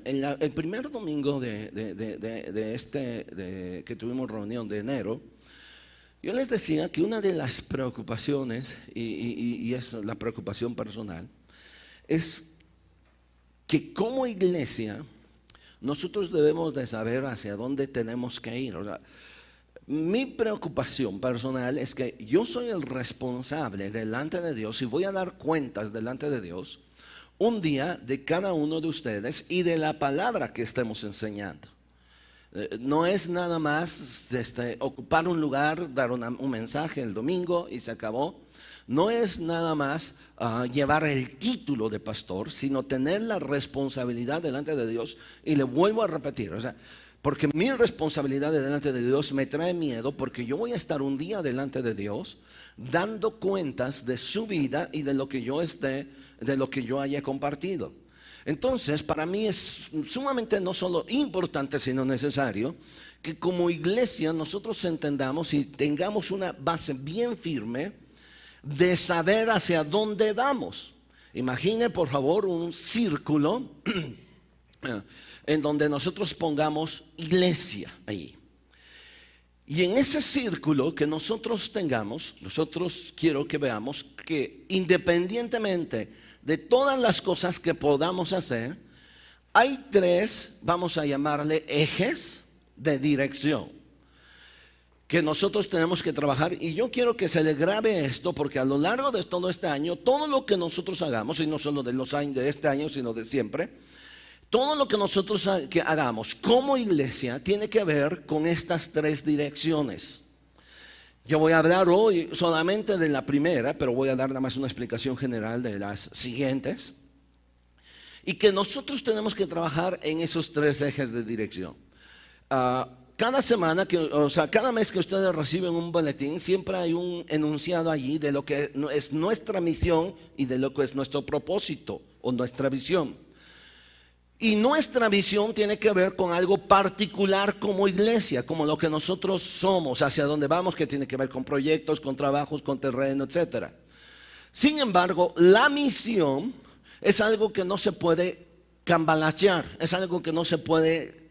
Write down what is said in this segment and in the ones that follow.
El primer domingo que tuvimos reunión de enero, yo les decía que una de las preocupaciones, y es la preocupación personal, es que como iglesia nosotros debemos de saber hacia dónde tenemos que ir. O sea, mi preocupación personal es que yo soy el responsable delante de Dios y voy a dar cuentas delante de Dios un día de cada uno de ustedes y de la palabra que estemos enseñando. No es nada más ocupar un lugar, dar un mensaje el domingo y se acabó. No es nada más llevar el título de pastor, sino tener la responsabilidad delante de Dios. Y le vuelvo a repetir, o sea, porque mi responsabilidad delante de Dios me trae miedo, porque yo voy a estar un día delante de Dios dando cuentas de su vida y de lo que yo haya compartido. Entonces, para mí es sumamente no solo importante, sino necesario que como iglesia nosotros entendamos y tengamos una base bien firme de saber hacia dónde vamos. Imagine por favor un círculo en donde nosotros pongamos iglesia ahí. Y en ese círculo que nosotros tengamos, nosotros quiero que veamos que independientemente de todas las cosas que podamos hacer, hay tres, vamos a llamarle ejes de dirección que nosotros tenemos que trabajar. Y yo quiero que se le grabe esto, porque a lo largo de todo este año, todo lo que nosotros hagamos, y no solo de los años de este año, sino de siempre, todo lo que nosotros hagamos como iglesia tiene que ver con estas tres direcciones. Yo voy a hablar hoy solamente de la primera, pero voy a dar nada más una explicación general de las siguientes. Y que nosotros tenemos que trabajar en esos tres ejes de dirección. Cada semana, cada mes que ustedes reciben un boletín, siempre hay un enunciado allí de lo que es nuestra misión y de lo que es nuestro propósito o nuestra visión. Y nuestra visión tiene que ver con algo particular como iglesia, como lo que nosotros somos, hacia dónde vamos, que tiene que ver con proyectos, con trabajos, con terreno, etc. Sin embargo, la misión es algo que no se puede cambalachear, es algo que no se puede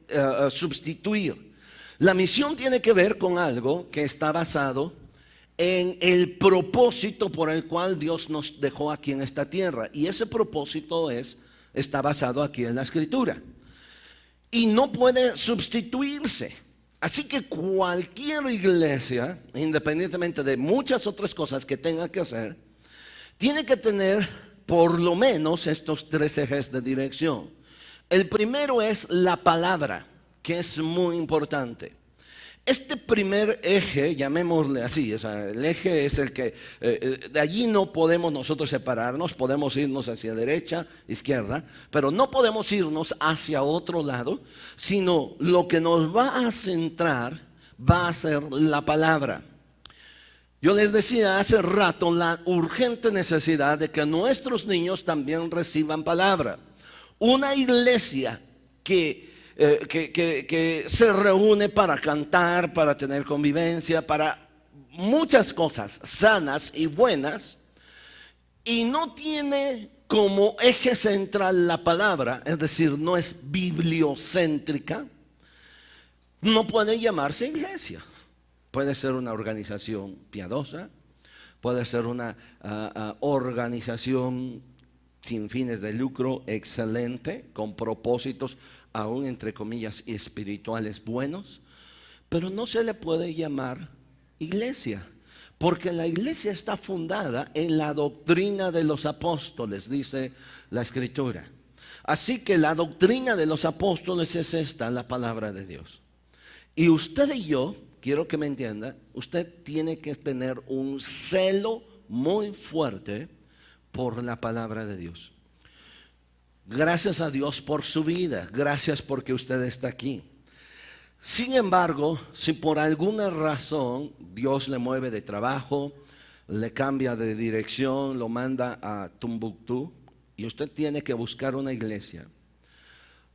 sustituir. La misión tiene que ver con algo que está basado en el propósito por el cual Dios nos dejó aquí en esta tierra. Y ese propósito está basado aquí en la Escritura y no puede sustituirse. Así que cualquier iglesia, independientemente de muchas otras cosas que tenga que hacer, tiene que tener por lo menos estos tres ejes de dirección. El primero es la palabra, que es muy importante. Este primer eje, llamémosle así, o sea, el eje es el que de allí no podemos nosotros separarnos. Podemos irnos hacia derecha, izquierda, pero no podemos irnos hacia otro lado, sino lo que nos va a centrar va a ser la palabra. Yo les decía hace rato la urgente necesidad de que nuestros niños también reciban palabra. Una iglesia que se reúne para cantar, para tener convivencia, para muchas cosas sanas y buenas, y no tiene como eje central la palabra, es decir, no es bibliocéntrica, no puede llamarse iglesia. Puede ser una organización piadosa, puede ser una organización sin fines de lucro excelente, con propósitos aún entre comillas espirituales buenos, pero no se le puede llamar iglesia, porque la iglesia está fundada en la doctrina de los apóstoles, dice la Escritura. Así que la doctrina de los apóstoles es esta, la palabra de Dios. Y usted y yo, quiero que me entienda, usted tiene que tener un celo muy fuerte por la palabra de Dios. Gracias a Dios por su vida, gracias porque usted está aquí. Sin embargo, si por alguna razón Dios le mueve de trabajo, le cambia de dirección, lo manda a Tumbuctú y usted tiene que buscar una iglesia,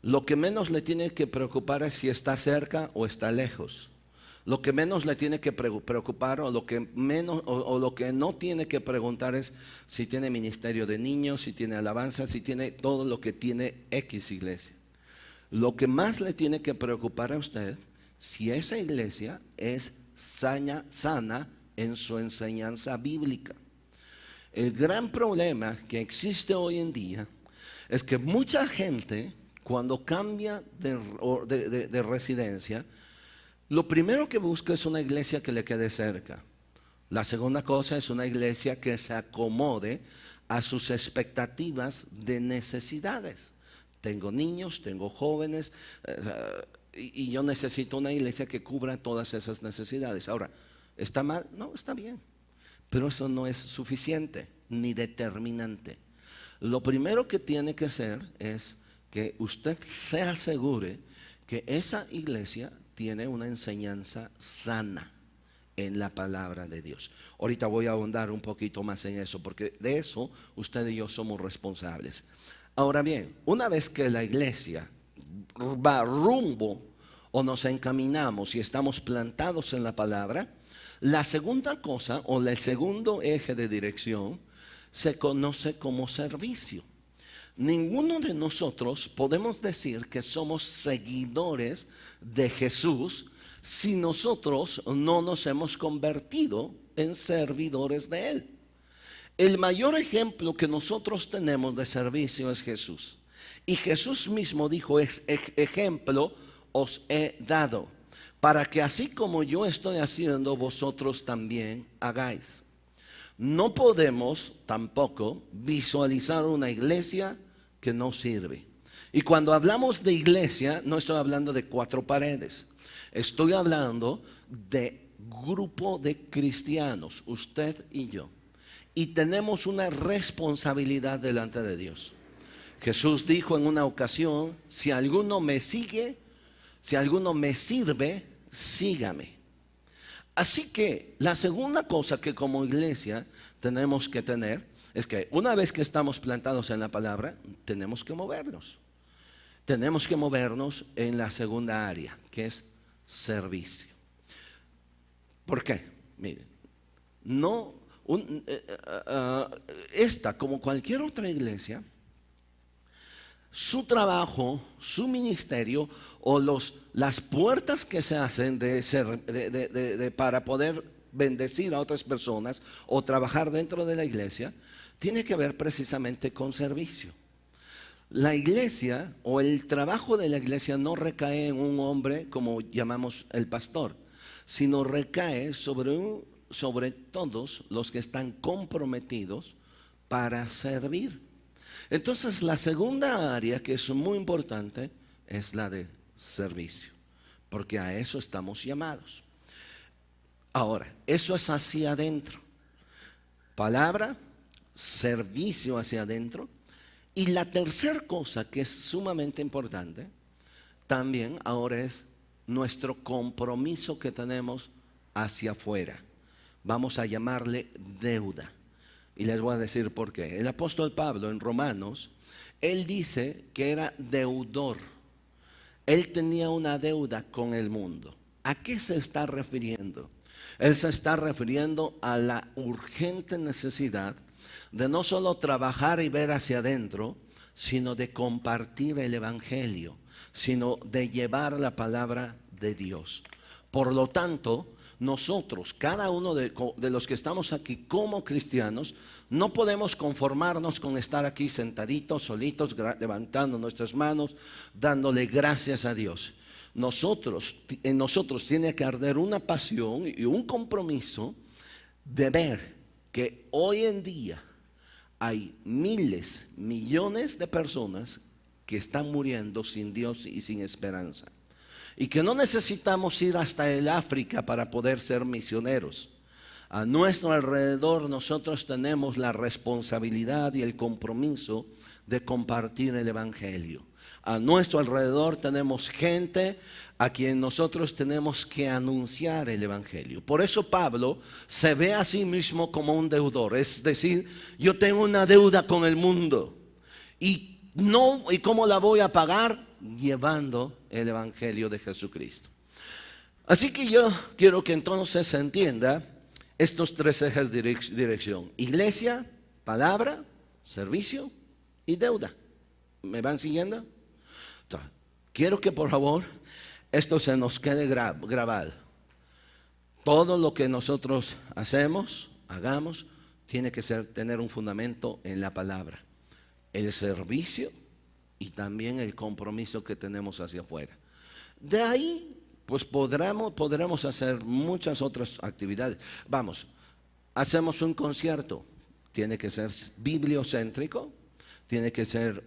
lo que menos le tiene que preocupar es si está cerca o está lejos. Lo que menos le tiene que preocupar o lo que menos o lo que no tiene que preguntar es si tiene ministerio de niños, si tiene alabanza, si tiene todo lo que tiene X iglesia. Lo que más le tiene que preocupar a usted, si esa iglesia es sana en su enseñanza bíblica. El gran problema que existe hoy en día es que mucha gente, cuando cambia de residencia, lo primero que busca es una iglesia que le quede cerca. La segunda cosa es una iglesia que se acomode a sus expectativas de necesidades. Tengo niños, tengo jóvenes, y yo necesito una iglesia que cubra todas esas necesidades. Ahora, ¿está mal? No, está bien. Pero eso no es suficiente ni determinante. Lo primero que tiene que hacer es que usted se asegure que esa iglesia tiene una enseñanza sana en la palabra de Dios. Ahorita voy a ahondar un poquito más en eso, porque de eso usted y yo somos responsables. Ahora bien, una vez que la iglesia va rumbo o nos encaminamos y estamos plantados en la palabra, la segunda cosa o el segundo eje de dirección se conoce como servicio. Ninguno de nosotros podemos decir que somos seguidores de Jesús si nosotros no nos hemos convertido en servidores de Él. El mayor ejemplo que nosotros tenemos de servicio es Jesús. Y Jesús mismo dijo, ejemplo os he dado, para que así como yo estoy haciendo, vosotros también hagáis. No podemos tampoco visualizar una iglesia que no sirve. Y cuando hablamos de iglesia, no estoy hablando de 4 paredes. Estoy hablando de grupo de cristianos, usted y yo. Y tenemos una responsabilidad delante de Dios. Jesús dijo en una ocasión, si alguno me sigue, si alguno me sirve, sígame. Así que la segunda cosa que como iglesia tenemos que tener es que una vez que estamos plantados en la palabra, tenemos que movernos. Tenemos que movernos en la segunda área, que es servicio. ¿Por qué? Miren, esta, como cualquier otra iglesia, su trabajo, su ministerio o las puertas que se hacen para poder bendecir a otras personas o trabajar dentro de la iglesia, tiene que ver precisamente con servicio. La iglesia o el trabajo de la iglesia no recae en un hombre como llamamos el pastor, sino recae sobre todos los que están comprometidos para servir. Entonces la segunda área que es muy importante es la de servicio, porque a eso estamos llamados. Ahora, eso es hacia adentro. Palabra, servicio hacia adentro. Y la tercera cosa que es sumamente importante también ahora es nuestro compromiso que tenemos hacia afuera. Vamos a llamarle deuda. Y les voy a decir por qué. El apóstol Pablo en Romanos, él dice que era deudor. Él tenía una deuda con el mundo. ¿A qué se está refiriendo? Él se está refiriendo a la urgente necesidad de no solo trabajar y ver hacia adentro, sino de compartir el evangelio, sino de llevar la palabra de Dios. Por lo tanto, nosotros, cada uno de los que estamos aquí como cristianos, no podemos conformarnos con estar aquí sentaditos, solitos, levantando nuestras manos, dándole gracias a Dios. En nosotros tiene que arder una pasión y un compromiso de ver que hoy en día hay miles, millones de personas que están muriendo sin Dios y sin esperanza. Y que no necesitamos ir hasta el África para poder ser misioneros. A nuestro alrededor nosotros tenemos la responsabilidad y el compromiso de compartir el evangelio. A nuestro alrededor tenemos gente a quien nosotros tenemos que anunciar el evangelio. Por eso Pablo se ve a sí mismo como un deudor. Es decir, yo tengo una deuda con el mundo. ¿Y cómo la voy a pagar? Llevando el evangelio de Jesucristo. Así que yo quiero que entonces se entienda estos tres ejes de dirección: iglesia, palabra, servicio y deuda. ¿Me van siguiendo? Entonces, quiero que por favor esto se nos quede grabado. Todo lo que nosotros hagamos, tiene que tener un fundamento en la palabra, el servicio y también el compromiso que tenemos hacia afuera. De ahí pues podremos hacer muchas otras actividades. Vamos, hacemos un concierto, tiene que ser bibliocéntrico, tiene que ser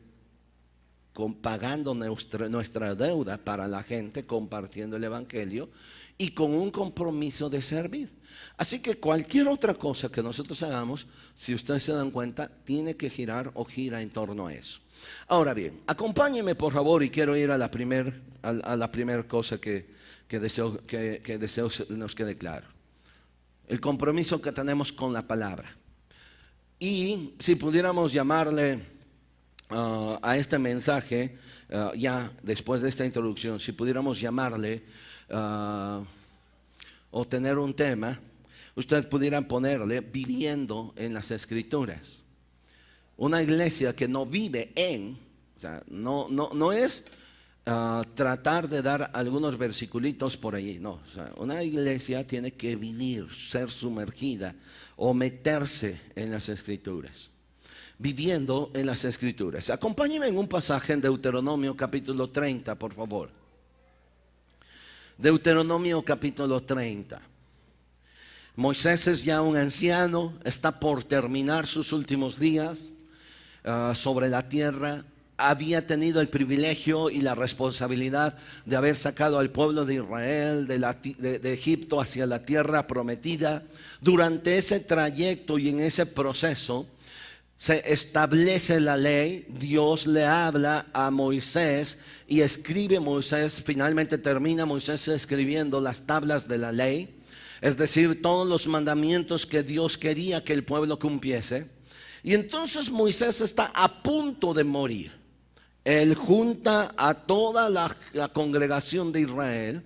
pagando nuestra deuda para la gente, compartiendo el evangelio y con un compromiso de servir. Así que cualquier otra cosa que nosotros hagamos, si ustedes se dan cuenta, tiene que gira en torno a eso. Ahora bien, acompáñenme por favor, y quiero ir a la primera cosa que deseo nos quede claro: el compromiso que tenemos con la palabra. Y si pudiéramos llamarle a este mensaje, ya después de esta introducción, si pudiéramos llamarle o tener un tema, ustedes pudieran ponerle viviendo en las Escrituras. Una iglesia que no vive o sea, no es tratar de dar algunos versiculitos por allí, no. O sea, una iglesia tiene que vivir, ser sumergida o meterse en las Escrituras. Viviendo en las Escrituras. Acompáñenme en un pasaje en Deuteronomio capítulo 30, por favor. Deuteronomio capítulo 30. Moisés es ya un anciano, está por terminar sus últimos días sobre la tierra. Había tenido el privilegio y la responsabilidad de haber sacado al pueblo de Israel de Egipto hacia la tierra prometida. Durante ese trayecto y en ese proceso se establece la ley. Dios le habla a Moisés y escribe Moisés, finalmente termina Moisés escribiendo las tablas de la ley, es decir, todos los mandamientos que Dios quería que el pueblo cumpliese. Y entonces Moisés está a punto de morir. Él junta a toda la congregación de Israel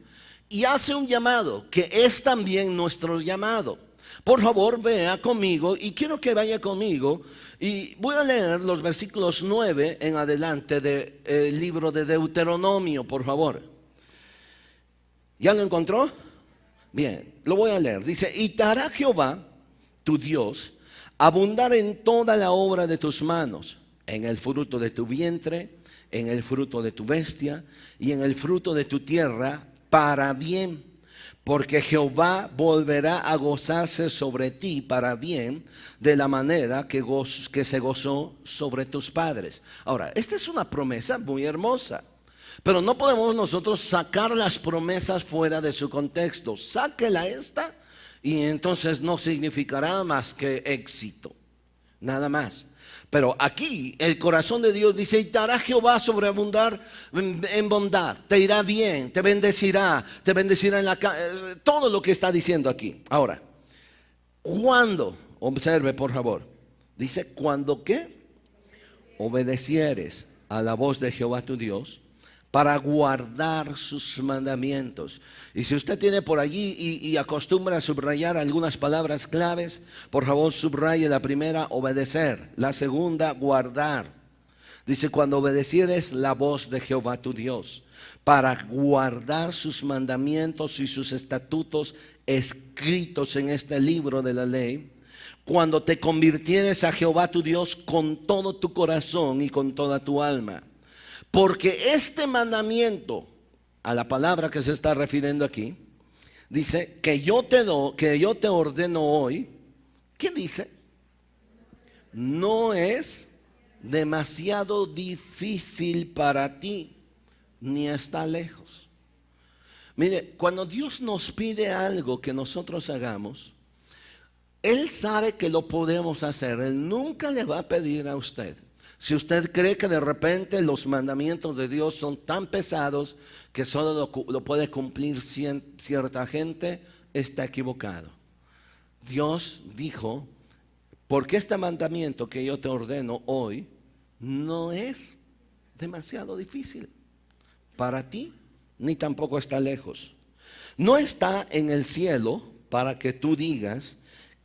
y hace un llamado que es también nuestro llamado. Por favor, vea conmigo, y quiero que vaya conmigo, y voy a leer los versículos 9 en adelante del libro de Deuteronomio, por favor. ¿Ya lo encontró? Bien, lo voy a leer. Dice: y te hará Jehová, tu Dios, abundar en toda la obra de tus manos, en el fruto de tu vientre, en el fruto de tu bestia y en el fruto de tu tierra, para bien. Porque Jehová volverá a gozarse sobre ti para bien, de la manera que se gozó sobre tus padres. Ahora, esta es una promesa muy hermosa, pero no podemos nosotros sacar las promesas fuera de su contexto. Sáquela esta y entonces no significará más que éxito, nada más. Pero aquí el corazón de Dios dice: y te hará Jehová sobreabundar en bondad, te irá bien, te bendecirá en la casa. Todo lo que está diciendo aquí. Ahora, cuando, observe por favor, dice: cuando ¿qué? Obedecieres a la voz de Jehová tu Dios, para guardar sus mandamientos. Y si usted tiene por allí y acostumbra a subrayar algunas palabras claves, por favor subraye la primera: obedecer; la segunda, guardar. Dice: cuando obedecieres la voz de Jehová tu Dios, para guardar sus mandamientos y sus estatutos escritos en este libro de la ley, cuando te convirtieres a Jehová tu Dios con todo tu corazón y con toda tu alma. Porque este mandamiento, a la palabra que se está refiriendo aquí, dice que yo te ordeno hoy. ¿Qué dice? No es demasiado difícil para ti, ni está lejos. Mire, cuando Dios nos pide algo que nosotros hagamos, Él sabe que lo podemos hacer. Él nunca le va a pedir a usted. Si usted cree que de repente los mandamientos de Dios son tan pesados que solo lo puede cumplir cierta gente, está equivocado. Dios dijo: porque este mandamiento que yo te ordeno hoy no es demasiado difícil para ti, ni tampoco está lejos. no está en el cielo para que tú digas,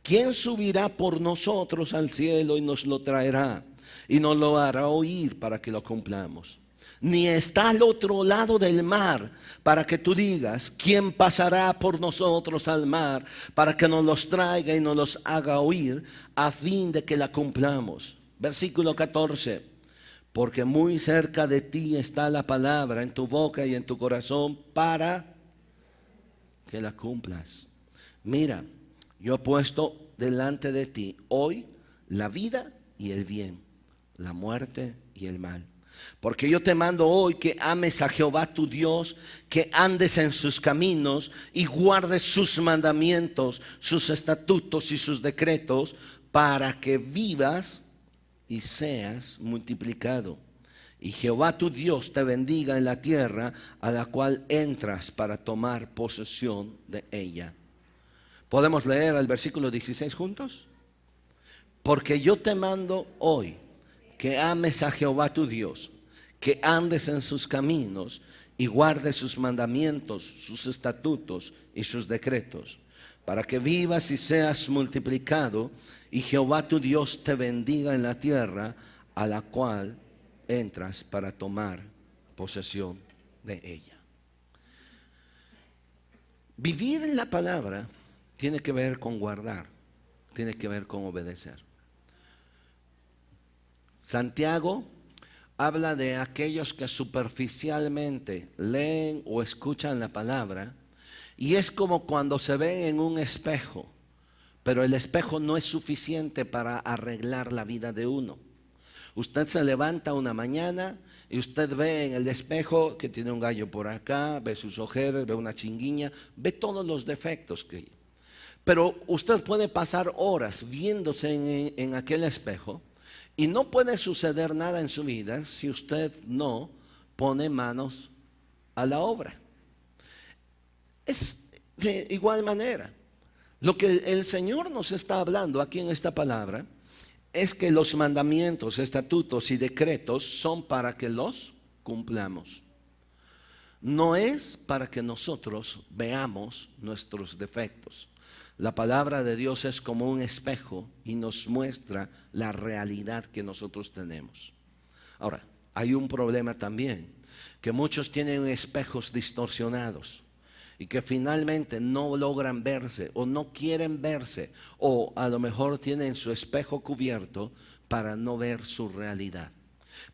¿quién subirá por nosotros al cielo y nos lo traerá y nos lo hará oír para que lo cumplamos? Ni está al otro lado del mar para que tú digas, ¿quién pasará por nosotros al mar para que nos los traiga y nos los haga oír a fin de que la cumplamos? Versículo 14. Porque muy cerca de ti está la palabra en tu boca y en tu corazón para que la cumplas. Mira, yo he puesto delante de ti hoy la vida y el bien, la muerte y el mal. Porque yo te mando hoy que ames a Jehová tu Dios, que andes en sus caminos y guardes sus mandamientos, sus estatutos y sus decretos, para que vivas y seas multiplicado. Y Jehová tu Dios te bendiga en la tierra a la cual entras para tomar posesión de ella. ¿Podemos leer el versículo 16 juntos? Porque yo te mando hoy que ames a Jehová tu Dios, que andes en sus caminos y guardes sus mandamientos, sus estatutos y sus decretos, para que vivas y seas multiplicado, y Jehová tu Dios te bendiga en la tierra a la cual entras para tomar posesión de ella. Vivir en la palabra tiene que ver con guardar, tiene que ver con obedecer. Santiago habla de aquellos que superficialmente leen o escuchan la palabra, y es como cuando se ven en un espejo, pero el espejo no es suficiente para arreglar la vida de uno. Usted se levanta una mañana y usted ve en el espejo que tiene un gallo por acá, ve sus ojeras, ve una chinguiña, ve todos los defectos que hay. Pero usted puede pasar horas viéndose en aquel espejo y no puede suceder nada en su vida si usted no pone manos a la obra. Es de igual manera. Lo que el Señor nos está hablando aquí en esta palabra es que los mandamientos, estatutos y decretos son para que los cumplamos. No es para que nosotros veamos nuestros defectos. La palabra de Dios es como un espejo y nos muestra la realidad que nosotros tenemos. Ahora, hay un problema también, que muchos tienen espejos distorsionados y que finalmente no logran verse o no quieren verse, o a lo mejor tienen su espejo cubierto para no ver su realidad.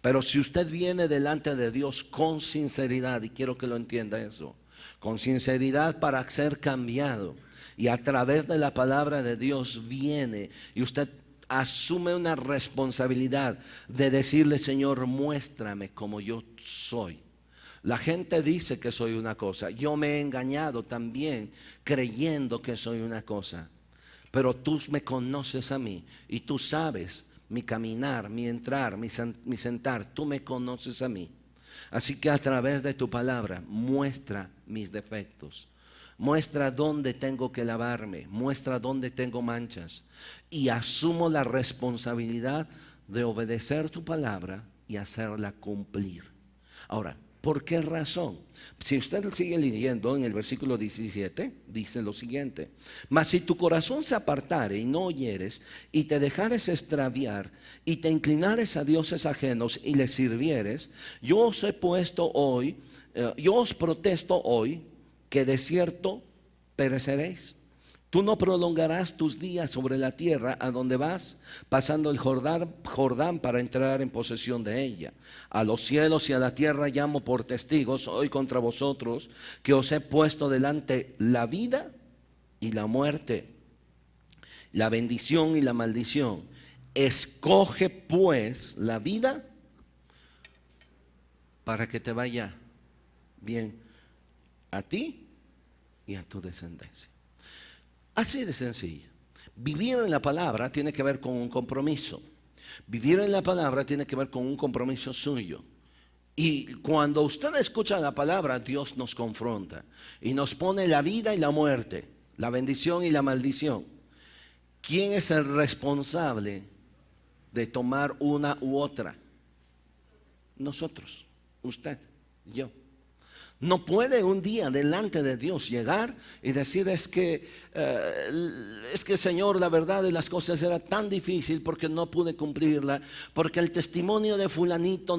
Pero si usted viene delante de Dios con sinceridad, y quiero que lo entienda eso, con sinceridad para ser cambiado, y a través de la palabra de Dios viene y usted asume una responsabilidad de decirle, Señor, muéstrame como yo soy. La gente dice que soy una cosa, yo me he engañado también creyendo que soy una cosa, pero tú me conoces a mí y tú sabes mi caminar, mi entrar, mi sentar, tú me conoces a mí. Así que a través de tu palabra muestra mis defectos, muestra dónde tengo que lavarme, muestra dónde tengo manchas, y asumo la responsabilidad de obedecer tu palabra y hacerla cumplir. Ahora, ¿por qué razón? Si usted sigue leyendo en el versículo 17, dice lo siguiente: mas si tu corazón se apartare y no oyeres, y te dejares extraviar, y te inclinares a dioses ajenos y les sirvieres, yo os protesto hoy, que de cierto pereceréis. Tú no prolongarás tus días sobre la tierra a donde vas, pasando el Jordán para entrar en posesión de ella. A los cielos y a la tierra llamo por testigos hoy contra vosotros, que os he puesto delante la vida y la muerte, la bendición y la maldición. Escoge pues la vida para que te vaya bien a ti y a tu descendencia. Así de sencillo. Vivir en la palabra tiene que ver con un compromiso. Vivir en la palabra tiene que ver con un compromiso suyo. Y cuando usted escucha la palabra, Dios nos confronta y nos pone la vida y la muerte, la bendición y la maldición. ¿Quién es el responsable de tomar una u otra? Nosotros, usted, yo. No puede un día delante de Dios llegar y decir es que Señor, la verdad de las cosas era tan difícil porque no pude cumplirla, porque el testimonio de fulanito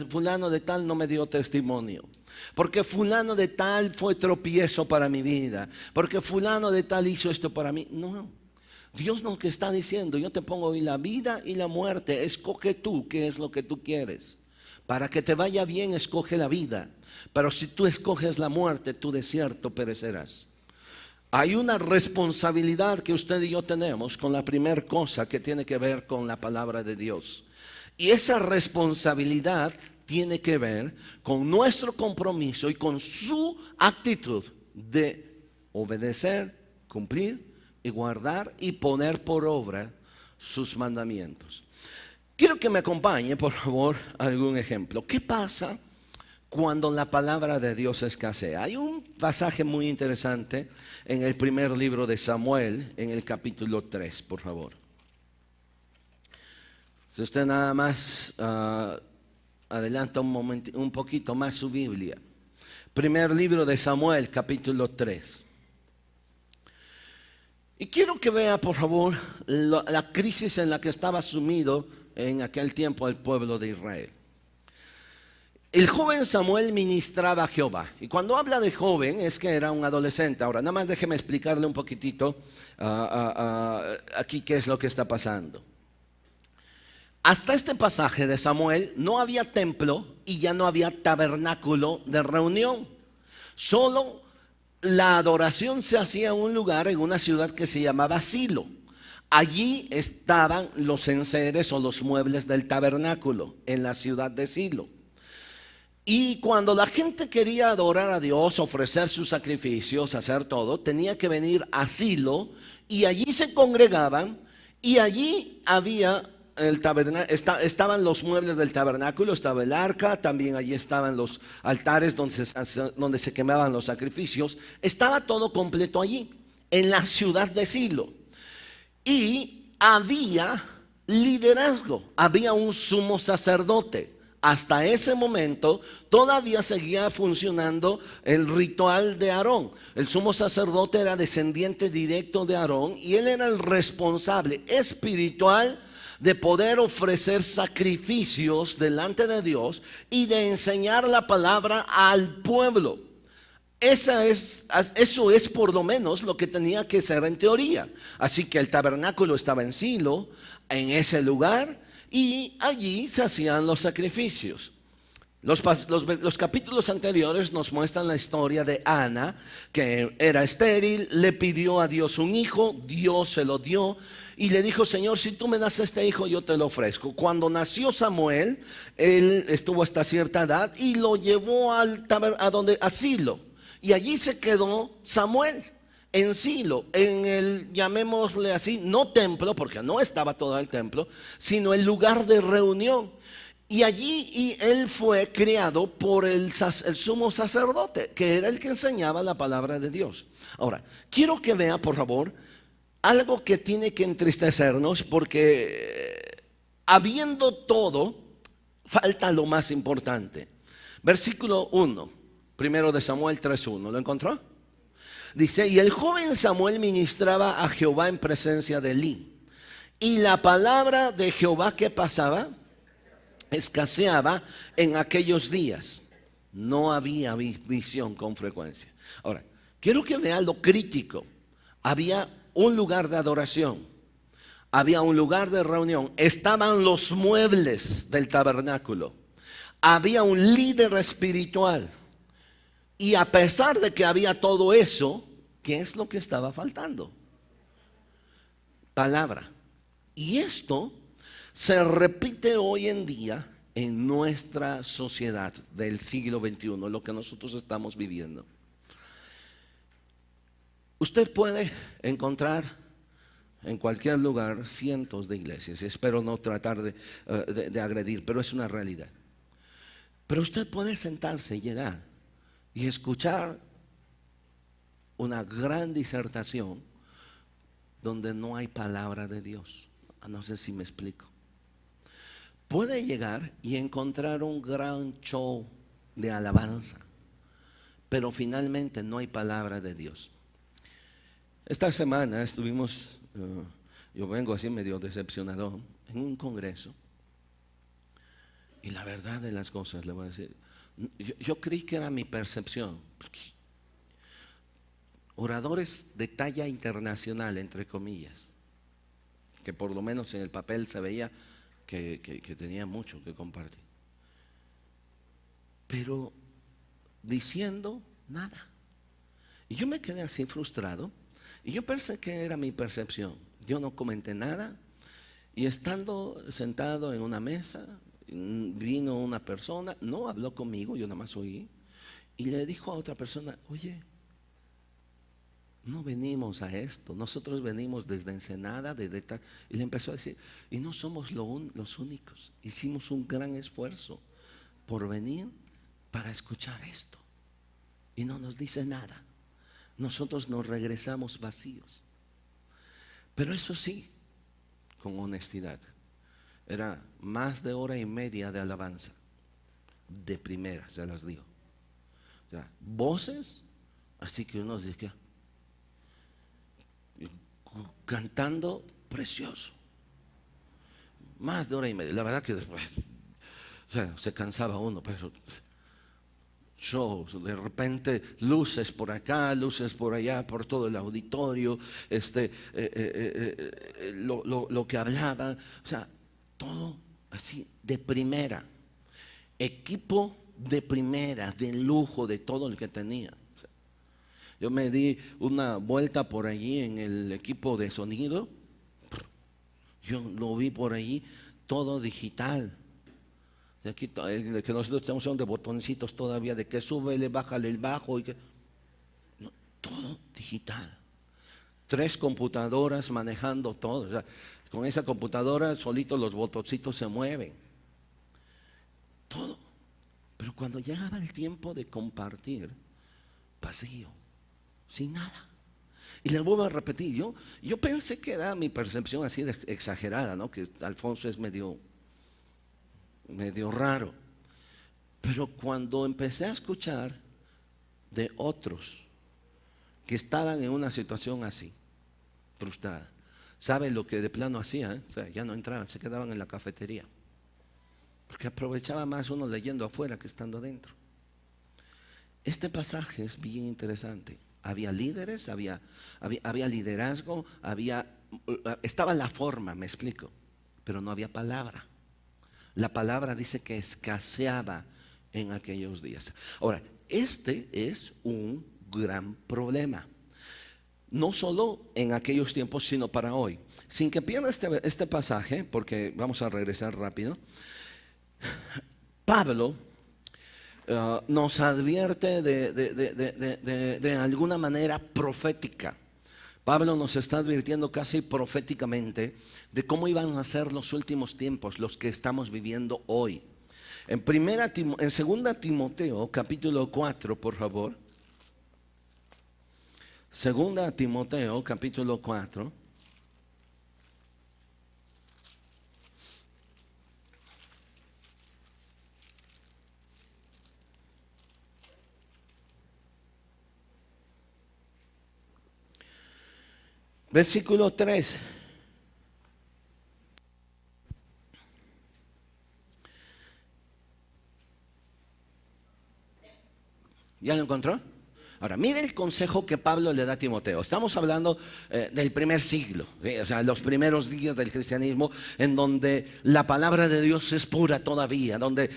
fulano de tal no me dio testimonio, porque fulano de tal fue tropiezo para mi vida, porque fulano de tal hizo esto para mí. No, Dios no que está diciendo, yo te pongo hoy la vida y la muerte, escoge tú qué es lo que tú quieres. Para que te vaya bien, escoge la vida. Pero si tú escoges la muerte, tú de cierto perecerás. Hay una responsabilidad que usted y yo tenemos con la primera cosa que tiene que ver con la palabra de Dios. Y esa responsabilidad tiene que ver con nuestro compromiso y con su actitud de obedecer, cumplir y guardar y poner por obra sus mandamientos. Quiero que me acompañe, por favor, a algún ejemplo. ¿Qué pasa cuando la palabra de Dios escasea? Hay un pasaje muy interesante en el primer libro de Samuel, en el capítulo 3, por favor. Si usted nada más adelanta un poquito más su Biblia. Primer libro de Samuel, capítulo 3. Y quiero que vea, por favor, la crisis en la que estaba sumido en aquel tiempo el pueblo de Israel. El joven Samuel ministraba a Jehová. Y cuando habla de joven es que era un adolescente. Ahora, nada más déjeme explicarle un poquitito aquí qué es lo que está pasando. Hasta este pasaje de Samuel no había templo y ya no había tabernáculo de reunión. Solo la adoración se hacía en un lugar, en una ciudad que se llamaba Silo. Allí estaban los enseres o los muebles del tabernáculo, en la ciudad de Silo. Y cuando la gente quería adorar a Dios, ofrecer sus sacrificios, hacer todo, tenía que venir a Silo y allí se congregaban y allí había estaban los muebles del tabernáculo, estaba el arca, también allí estaban los altares donde se quemaban los sacrificios. Estaba todo completo allí, en la ciudad de Silo. Y había liderazgo, había un sumo sacerdote. Hasta ese momento todavía seguía funcionando el ritual de Aarón. El sumo sacerdote era descendiente directo de Aarón y él era el responsable espiritual de poder ofrecer sacrificios delante de Dios y de enseñar la palabra al pueblo. Eso es por lo menos lo que tenía que ser en teoría. Así que el tabernáculo estaba en Silo, en ese lugar, y allí se hacían los sacrificios. Los capítulos anteriores nos muestran la historia de Ana, que era estéril, le pidió a Dios un hijo, Dios se lo dio y le dijo: Señor, si tú me das este hijo, yo te lo ofrezco. Cuando nació Samuel, él estuvo hasta cierta edad y lo llevó a Silo. Y allí se quedó Samuel, en Silo, en el, llamémosle así, no templo, porque no estaba todo el templo, sino el lugar de reunión. Y allí él fue criado por el sumo sacerdote, que era el que enseñaba la palabra de Dios. Ahora, quiero que vea, por favor, algo que tiene que entristecernos, porque habiendo todo, falta lo más importante. Versículo 1. Primero de Samuel 3:1, ¿lo encontró? Dice: y el joven Samuel ministraba a Jehová en presencia de Elí. Y la palabra de Jehová, ¿qué pasaba? Escaseaba en aquellos días. No había visión con frecuencia. Ahora, quiero que vean lo crítico. Había un lugar de adoración, había un lugar de reunión, estaban los muebles del tabernáculo, había un líder espiritual. Y a pesar de que había todo eso, ¿qué es lo que estaba faltando? Palabra. Y esto se repite hoy en día en nuestra sociedad del siglo XXI, lo que nosotros estamos viviendo. Usted puede encontrar en cualquier lugar cientos de iglesias, y espero no tratar de agredir, pero es una realidad. Pero usted puede sentarse y llegar y escuchar una gran disertación donde no hay palabra de Dios. No sé si me explico. Puede llegar y encontrar un gran show de alabanza, pero finalmente no hay palabra de Dios. Esta semana estuvimos, yo vengo así medio decepcionado, en un congreso. Y la verdad de las cosas, le voy a decir, yo creí que era mi percepción. Oradores de talla internacional, entre comillas, que por lo menos en el papel se veía que tenía mucho que compartir. Pero diciendo nada. Y yo me quedé así frustrado. Y yo pensé que era mi percepción. Yo no comenté nada. Y estando sentado en una mesa, vino una persona, no habló conmigo, yo nada más oí. Y le dijo a otra persona: oye, no venimos a esto, nosotros venimos desde Ensenada, desde tal. Y le empezó a decir, y no somos los únicos. Hicimos un gran esfuerzo por venir para escuchar esto. Y no nos dice nada. Nosotros nos regresamos vacíos. Pero eso sí, con honestidad, era más de 1:30 de alabanza. De primera, se las digo. O sea, voces, así que uno dice, cantando precioso. Más de 1:30. La verdad que después, o sea, se cansaba uno, pero shows, de repente luces por acá, luces por allá, por todo el auditorio, lo que hablaba, o sea, todo así de primera, equipo de primera, de lujo, de todo el que tenía. Yo me di una vuelta por allí en el equipo de sonido, yo lo vi por allí, todo digital. De aquí, el que nosotros tenemos son de botoncitos todavía, de que súbele, bájale el bajo, y que, no, todo digital. 3 computadoras manejando todo. O sea, con esa computadora solitos los botoncitos se mueven. Todo. Pero cuando llegaba el tiempo de compartir, vacío, sin nada. Y les vuelvo a repetir, yo pensé que era mi percepción así de exagerada, ¿no? Que Alfonso es medio raro. Pero cuando empecé a escuchar de otros que estaban en una situación así, frustrada, ¿saben lo que de plano hacían? O sea, ya no entraban, se quedaban en la cafetería, porque aprovechaba más uno leyendo afuera que estando dentro. Este pasaje es bien interesante. Había líderes, había liderazgo, estaba la forma, me explico, pero no había palabra. La palabra dice que escaseaba en aquellos días. Ahora, este es un gran problema. No solo en aquellos tiempos, sino para hoy. Sin que pierda este pasaje, porque vamos a regresar rápido. Pablo nos advierte de alguna manera profética. Pablo nos está advirtiendo casi proféticamente de cómo iban a ser los últimos tiempos, los que estamos viviendo hoy. En 2 Timoteo capítulo 4, por favor. 2 Timoteo capítulo 4. Versículo 3. ¿Ya lo encontró? Ahora, mire el consejo que Pablo le da a Timoteo. Estamos hablando del primer siglo, ¿sí? O sea, los primeros días del cristianismo, en donde la palabra de Dios es pura todavía, donde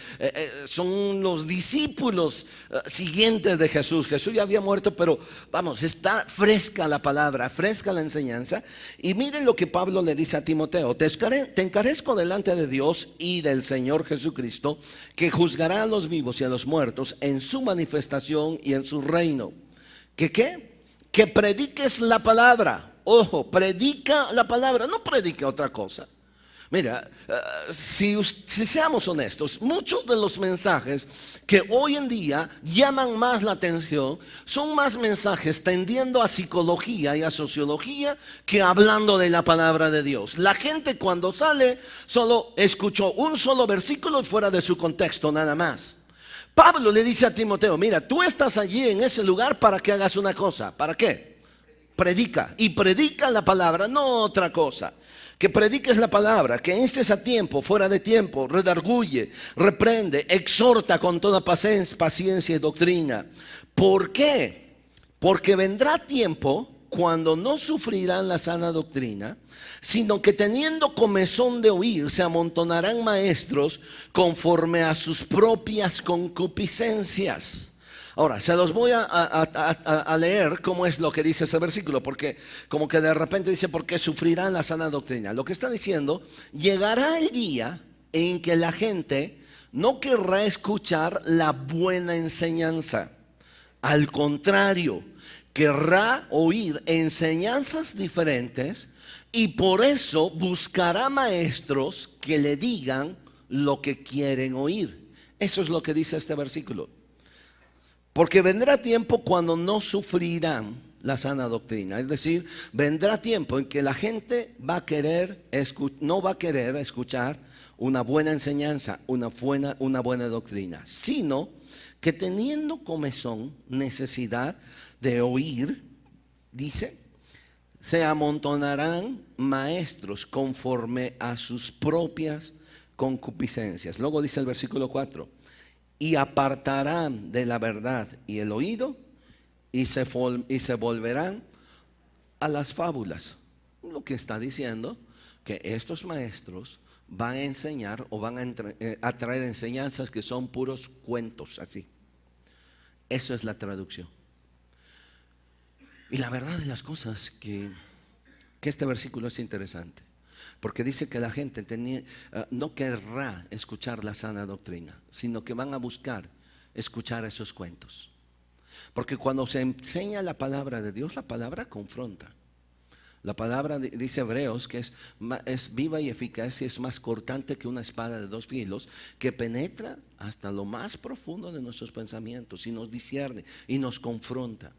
son los discípulos siguientes de Jesús. Jesús ya había muerto, pero vamos, está fresca la palabra, fresca la enseñanza. Y miren lo que Pablo le dice a Timoteo: te encarezco delante de Dios y del Señor Jesucristo, que juzgará a los vivos y a los muertos en su manifestación y en su reino. ¿Que qué? Que prediques la palabra. Ojo, predica la palabra, no predique otra cosa. Mira, si seamos honestos, muchos de los mensajes que hoy en día llaman más la atención son más mensajes tendiendo a psicología y a sociología que hablando de la palabra de Dios. La gente cuando sale solo escuchó un solo versículo fuera de su contexto, nada más. Pablo le dice a Timoteo, mira, tú estás allí en ese lugar para que hagas una cosa. ¿Para qué? Predica. Y predica la palabra, no otra cosa. Que prediques la palabra, que instes a tiempo, fuera de tiempo, redarguye, reprende, exhorta con toda paciencia y doctrina. ¿Por qué? Porque vendrá tiempo cuando no sufrirán la sana doctrina, sino que teniendo comezón de oír, se amontonarán maestros conforme a sus propias concupiscencias. Ahora, se los voy a leer cómo es lo que dice ese versículo, porque como que de repente dice, porque sufrirán la sana doctrina. Lo que está diciendo, llegará el día en que la gente no querrá escuchar la buena enseñanza. Al contrario, querrá oír enseñanzas diferentes y por eso buscará maestros que le digan lo que quieren oír. Eso es lo que dice este versículo. Porque vendrá tiempo cuando no sufrirán la sana doctrina. Es decir, vendrá tiempo en que la gente no va a querer escuchar una buena enseñanza, una buena doctrina, sino que teniendo comezón, necesidad de oír, dice, se amontonarán maestros conforme a sus propias concupiscencias. Luego dice el versículo 4. Y apartarán de la verdad y el oído y se volverán a las fábulas. Lo que está diciendo que estos maestros van a enseñar o van a traer enseñanzas que son puros cuentos, así. Eso es la traducción. Y la verdad de las cosas que este versículo es interesante. Porque dice que la gente no querrá escuchar la sana doctrina, sino que van a buscar escuchar esos cuentos. Porque cuando se enseña la palabra de Dios, la palabra confronta. La palabra dice Hebreos que es viva y eficaz y es más cortante que una espada de dos filos, que penetra hasta lo más profundo de nuestros pensamientos y nos discierne y nos confronta.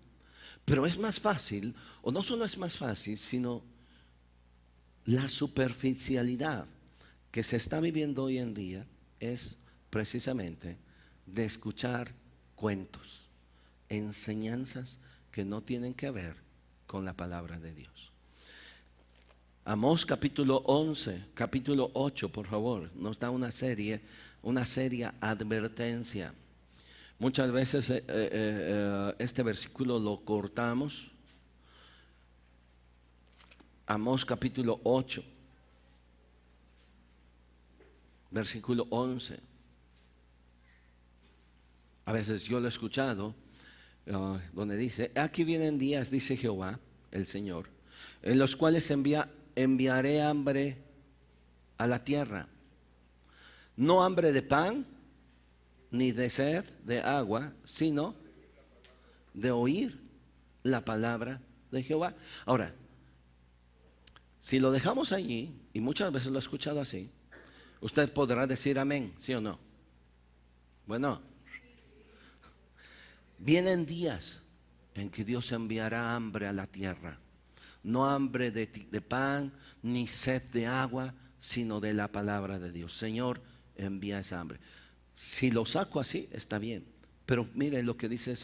Pero es más fácil, o no solo es más fácil, sino la superficialidad que se está viviendo hoy en día es precisamente de escuchar cuentos, enseñanzas que no tienen que ver con la palabra de Dios. Amós capítulo 11, capítulo 8, por favor, nos da una seria advertencia. Muchas veces este versículo lo cortamos. Amós capítulo 8, versículo 11. A veces yo lo he escuchado donde dice, aquí vienen días, dice Jehová, el Señor, en los cuales enviaré hambre a la tierra. No hambre de pan, ni de sed de agua, sino de oír la palabra de Jehová. Ahora, si lo dejamos allí, y muchas veces lo he escuchado así, usted podrá decir amén, ¿sí o no? Bueno, vienen días en que Dios enviará hambre a la tierra. No hambre de pan, ni sed de agua, sino de la palabra de Dios. Señor, envía esa hambre. Si lo saco así, está bien. Pero mire lo que dice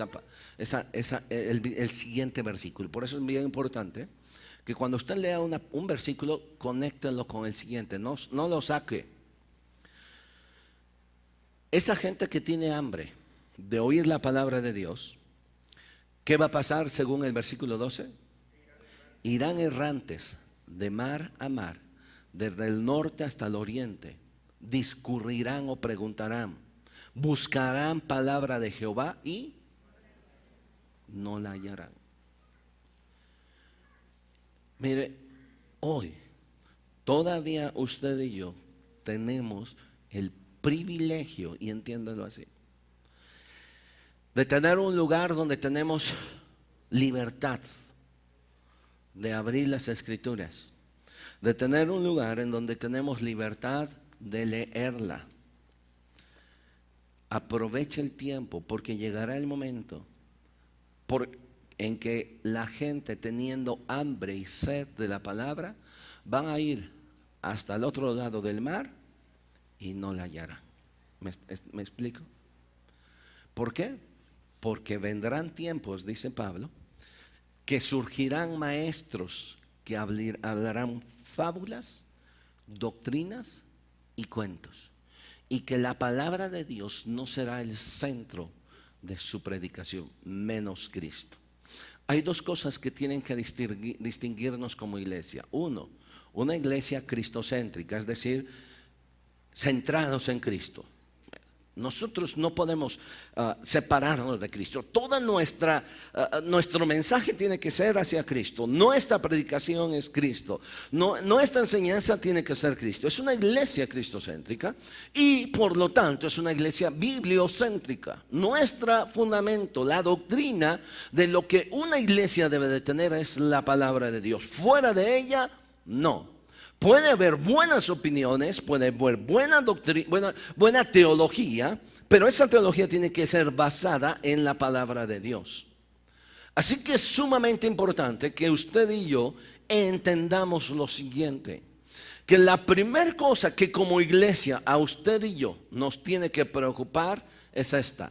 el siguiente versículo. Por eso es bien importante que cuando usted lea un versículo, conéctelo con el siguiente, no lo saque. Esa gente que tiene hambre de oír la palabra de Dios, ¿qué va a pasar según el versículo 12? Irán errantes de mar a mar, desde el norte hasta el oriente, discurrirán o preguntarán, buscarán palabra de Jehová y no la hallarán. Mire, hoy todavía usted y yo tenemos el privilegio, y entiéndalo así, de tener un lugar donde tenemos libertad de abrir las escrituras, de tener un lugar en donde tenemos libertad de leerla. Aproveche el tiempo, porque llegará el momento en que la gente, teniendo hambre y sed de la palabra, van a ir hasta el otro lado del mar y no la hallarán. ¿Me explico? ¿Por qué? Porque vendrán tiempos, dice Pablo, que surgirán maestros que hablarán fábulas, doctrinas y cuentos, y que la palabra de Dios no será el centro de su predicación, menos Cristo. Hay dos cosas que tienen que distinguirnos como iglesia. Uno, una iglesia cristocéntrica, es decir, centrados en Cristo. Nosotros no podemos separarnos de Cristo. Nuestro mensaje tiene que ser hacia Cristo. Nuestra predicación es Cristo. Nuestra enseñanza tiene que ser Cristo. Es una iglesia cristocéntrica y por lo tanto es una iglesia bibliocéntrica. Nuestro fundamento, la doctrina de lo que una iglesia debe de tener es la palabra de Dios. Fuera de ella, no. Puede haber buenas opiniones, puede haber buena doctrina, buena teología, pero esa teología tiene que ser basada en la palabra de Dios. Así que es sumamente importante que usted y yo entendamos lo siguiente, que la primera cosa que como iglesia a usted y yo nos tiene que preocupar es esta,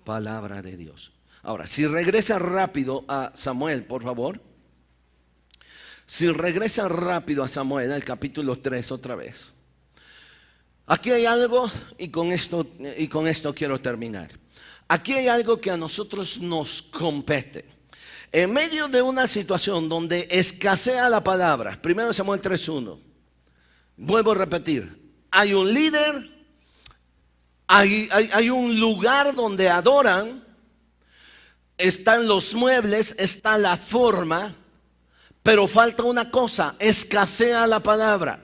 palabra de Dios. Ahora, si regresa rápido a Samuel, por favor. Si regresa rápido a Samuel, al capítulo 3 otra vez. Aquí hay algo, y con esto quiero terminar. Aquí hay algo que a nosotros nos compete. En medio de una situación donde escasea la palabra, 1 Samuel 3:1, vuelvo a repetir, hay un líder, hay un lugar donde adoran, están los muebles, está la forma, pero falta una cosa, escasea la palabra.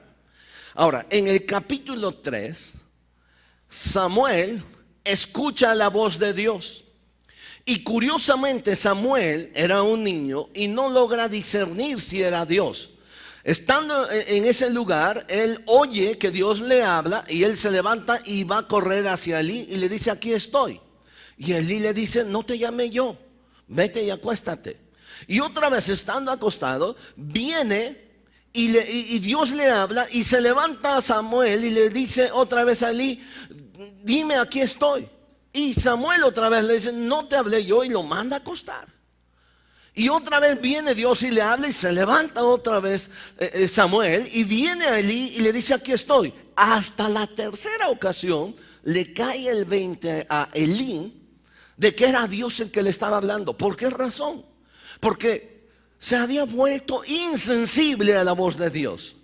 Ahora, en el capítulo 3, Samuel escucha la voz de Dios. Y curiosamente Samuel era un niño y no logra discernir si era Dios. Estando en ese lugar, él oye que Dios le habla y él se levanta y va a correr hacia Elí y le dice, aquí estoy. Y Elí le dice, no te llamé yo, vete y acuéstate. Y otra vez estando acostado, viene y Dios le habla y se levanta a Samuel y le dice otra vez a Elí, dime, aquí estoy. Y Samuel otra vez le dice, no te hablé yo, y lo manda a acostar. Y otra vez viene Dios y le habla y se levanta otra vez Samuel y viene a Elí y le dice, aquí estoy. Hasta la tercera ocasión le cae el 20 a Elí de que era Dios el que le estaba hablando. ¿Por qué razón? Porque se había vuelto insensible a la voz de Dios.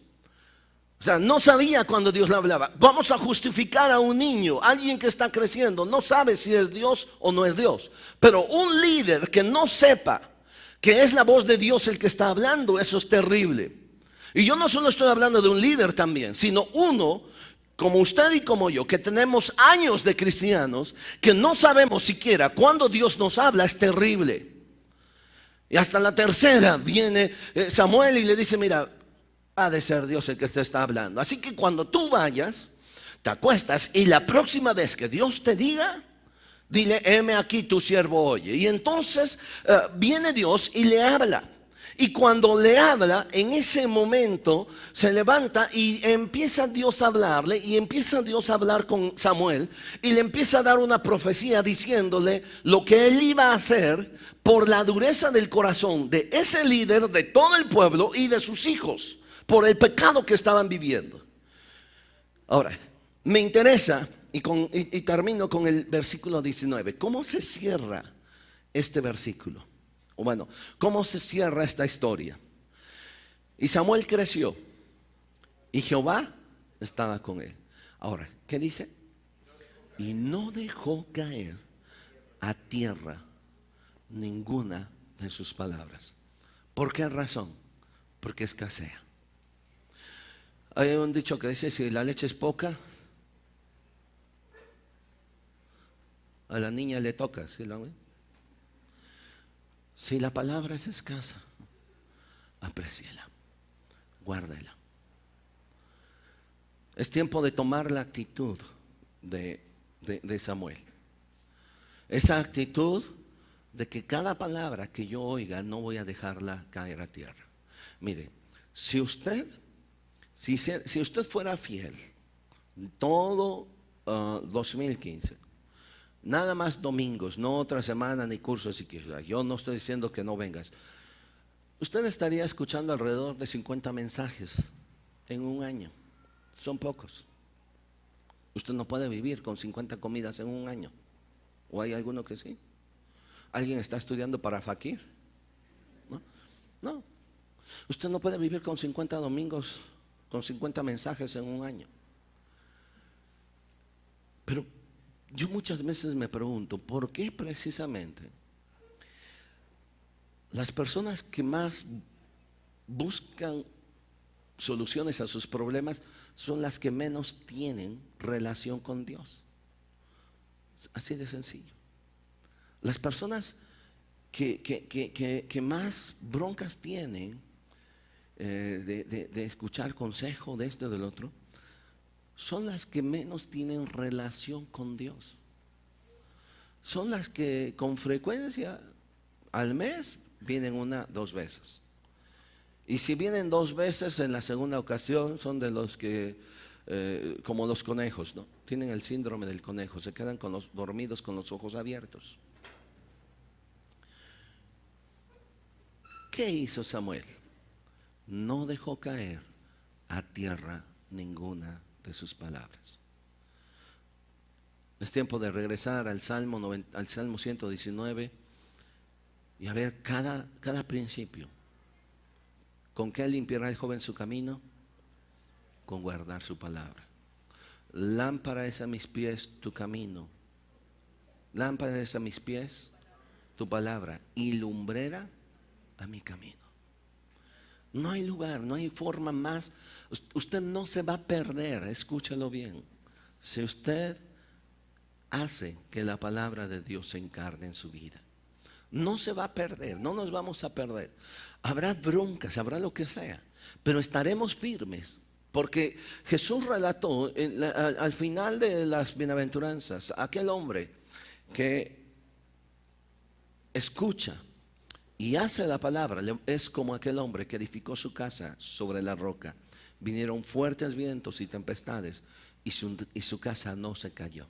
O sea, no sabía cuando Dios le hablaba. Vamos a justificar a un niño, alguien que está creciendo, no sabe si es Dios o no es Dios. Pero un líder que no sepa que es la voz de Dios el que está hablando, eso es terrible. Y yo no solo estoy hablando de un líder también, sino uno como usted y como yo, que tenemos años de cristianos, que no sabemos siquiera cuándo Dios nos habla, es terrible. Y hasta la tercera viene Samuel y le dice, mira, ha de ser Dios el que te está hablando. Así que cuando tú vayas, te acuestas y la próxima vez que Dios te diga, dile, heme aquí, tu siervo oye. Y entonces viene Dios y le habla. Y cuando le habla, en ese momento se levanta y empieza Dios a hablarle, y empieza Dios a hablar con Samuel y le empieza a dar una profecía diciéndole lo que él iba a hacer por la dureza del corazón de ese líder, de todo el pueblo y de sus hijos, por el pecado que estaban viviendo. Ahora, me interesa y termino con el versículo 19. ¿Cómo se cierra este versículo? O bueno, ¿cómo se cierra esta historia? Y Samuel creció y Jehová estaba con él. Ahora, ¿qué dice? Y no dejó caer a tierra ninguna de sus palabras. ¿Por qué razón? Porque escasea. Hay un dicho que dice, si la leche es poca, a la niña le toca. ¿Sí lo ven? Si la palabra es escasa, apréciela, guárdela. Es tiempo de tomar la actitud de Samuel. Esa actitud de que cada palabra que yo oiga no voy a dejarla caer a tierra. Mire, si usted fuera fiel todo 2015, Nada más domingos, no otra semana ni cursos siquiera. Yo no estoy diciendo que no vengas. Usted estaría escuchando alrededor de 50 mensajes en un año. Son pocos. Usted no puede vivir con 50 comidas en un año. ¿O hay alguno que sí? ¿Alguien está estudiando para fakir? No, no. Usted no puede vivir con 50 domingos, con 50 mensajes en un año. Pero yo muchas veces me pregunto, ¿por qué precisamente las personas que más buscan soluciones a sus problemas son las que menos tienen relación con Dios? Así de sencillo. Las personas que más broncas tienen de escuchar consejo de esto y del otro, son las que menos tienen relación con Dios. Son las que con frecuencia al mes vienen 1, 2 veces. Y si vienen 2 veces, en la segunda ocasión son de los que, como los conejos, ¿no? Tienen el síndrome del conejo, se quedan dormidos con los ojos abiertos. ¿Qué hizo Samuel? No dejó caer a tierra ninguna de sus palabras. Es tiempo de regresar al Salmo 119 y a ver cada principio. ¿Con qué limpiará el joven su camino? Con guardar su palabra. Lámpara es a mis pies tu camino. Lámpara es a mis pies tu palabra y lumbrera a mi camino. No hay lugar, no hay forma más. Usted no se va a perder, escúchelo bien. Si usted hace que la palabra de Dios se encarne en su vida, no se va a perder, no nos vamos a perder. Habrá broncas, habrá lo que sea, pero estaremos firmes. Porque Jesús relató al final de las bienaventuranzas, aquel hombre que escucha y hace la palabra, es como aquel hombre que edificó su casa sobre la roca. Vinieron fuertes vientos y tempestades y su casa no se cayó.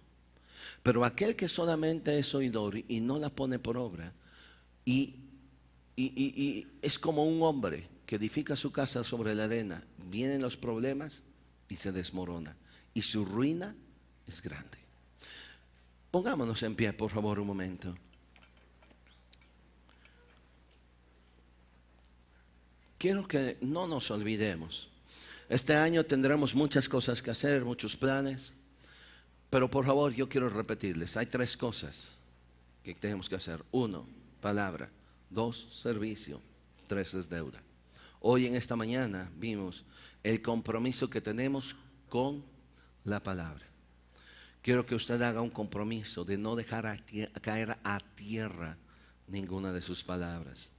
Pero aquel que solamente es oidor y no la pone por obra, y es como un hombre que edifica su casa sobre la arena, vienen los problemas y se desmorona, y su ruina es grande. Pongámonos en pie, por favor, un momento. Quiero que no nos olvidemos. Este año tendremos muchas cosas que hacer, muchos planes, pero por favor yo quiero repetirles, hay 3 cosas que tenemos que hacer. 1, palabra. 2, servicio. 3 es deuda. Hoy en esta mañana vimos el compromiso que tenemos con la palabra. Quiero que usted haga un compromiso de no dejar caer a tierra ninguna de sus palabras.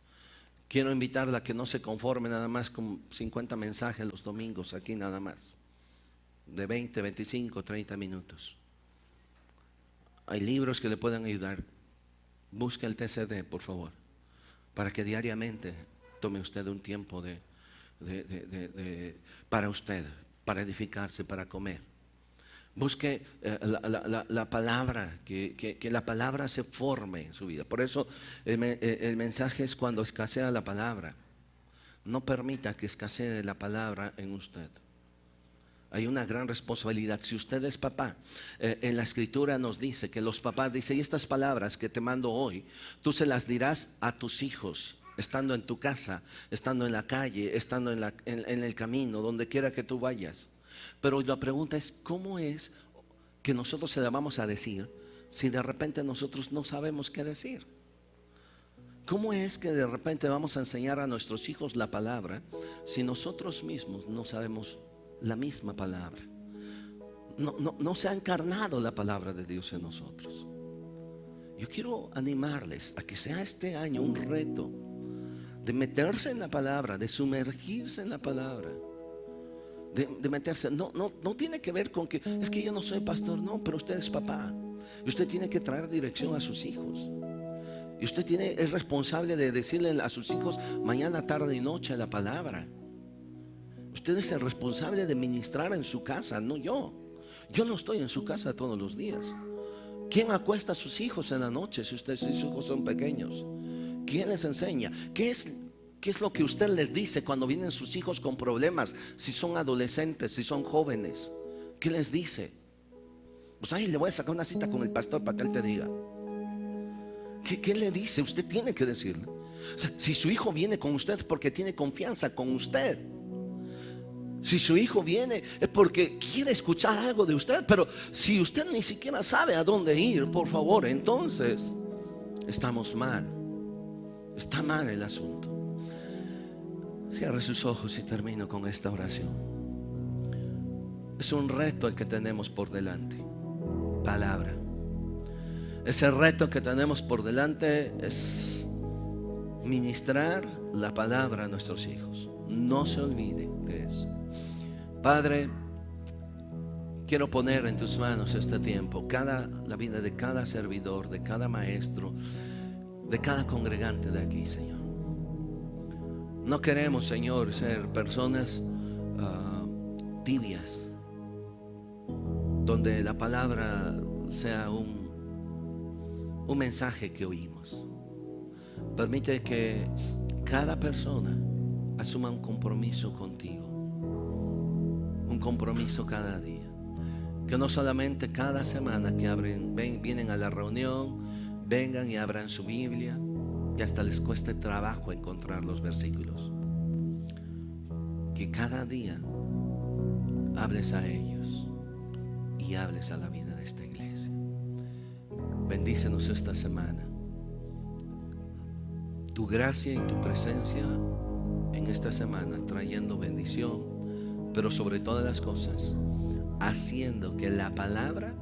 Quiero invitarla a que no se conforme nada más con 50 mensajes los domingos aquí nada más, de 20, 25, 30 minutos. Hay libros que le puedan ayudar. Busque el TCD, por favor, para que diariamente tome usted un tiempo para usted, para edificarse, para comer. Busque la palabra, que la palabra se forme en su vida. Por eso el mensaje es: cuando escasea la palabra, no permita que escasee la palabra en usted. Hay una gran responsabilidad. Si usted es papá, en la escritura nos dice que los papás dicen: y estas palabras que te mando hoy, tú se las dirás a tus hijos, estando en tu casa, estando en la calle, estando en el camino, donde quiera que tú vayas. Pero la pregunta es: ¿cómo es que nosotros se la vamos a decir si de repente nosotros no sabemos qué decir? ¿Cómo es que de repente vamos a enseñar a nuestros hijos la palabra si nosotros mismos no sabemos la misma palabra? No se ha encarnado la palabra de Dios en nosotros. Yo quiero animarles a que sea este año un reto de meterse en la palabra, de sumergirse en la palabra, de meterse. No tiene que ver con que es que yo no soy pastor. No, pero usted es papá y usted tiene que traer dirección a sus hijos. Y usted es responsable de decirle a sus hijos mañana, tarde y noche la palabra. Usted es el responsable de ministrar en su casa, no yo. Yo no estoy en su casa todos los días, ¿Quién acuesta a sus hijos en la noche si sus hijos son pequeños? ¿Quién les enseña? ¿Qué es lo que usted les dice cuando vienen sus hijos con problemas? Si son adolescentes, si son jóvenes, ¿qué les dice? Pues ahí le voy a sacar una cita con el pastor para que él te diga. ¿Qué le dice? Usted tiene que decirle. O sea, si su hijo viene con usted es porque tiene confianza con usted. Si su hijo viene es porque quiere escuchar algo de usted. Pero si usted ni siquiera sabe a dónde ir, por favor, entonces estamos mal. Está mal el asunto. Cierre sus ojos y termino con esta oración. Es un reto el que tenemos por delante. Palabra. Ese reto que tenemos por delante es ministrar la palabra a nuestros hijos. No se olviden de eso. Padre, quiero poner en tus manos este tiempo, la vida de cada servidor, de cada maestro, de cada congregante de aquí, Señor. No queremos, Señor, ser personas tibias, donde la palabra sea un mensaje que oímos. Permite que cada persona asuma un compromiso contigo, un compromiso cada día. Que no solamente cada semana que vienen a la reunión, vengan y abran su Biblia y hasta les cueste trabajo encontrar los versículos. Que cada día hables a ellos y hables a la vida de esta iglesia. Bendícenos esta semana. Tu gracia y tu presencia en esta semana trayendo bendición, pero sobre todas las cosas haciendo que la palabra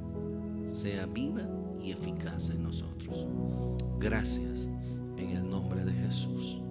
sea viva y eficaz en nosotros. Gracias en el nombre de Jesús.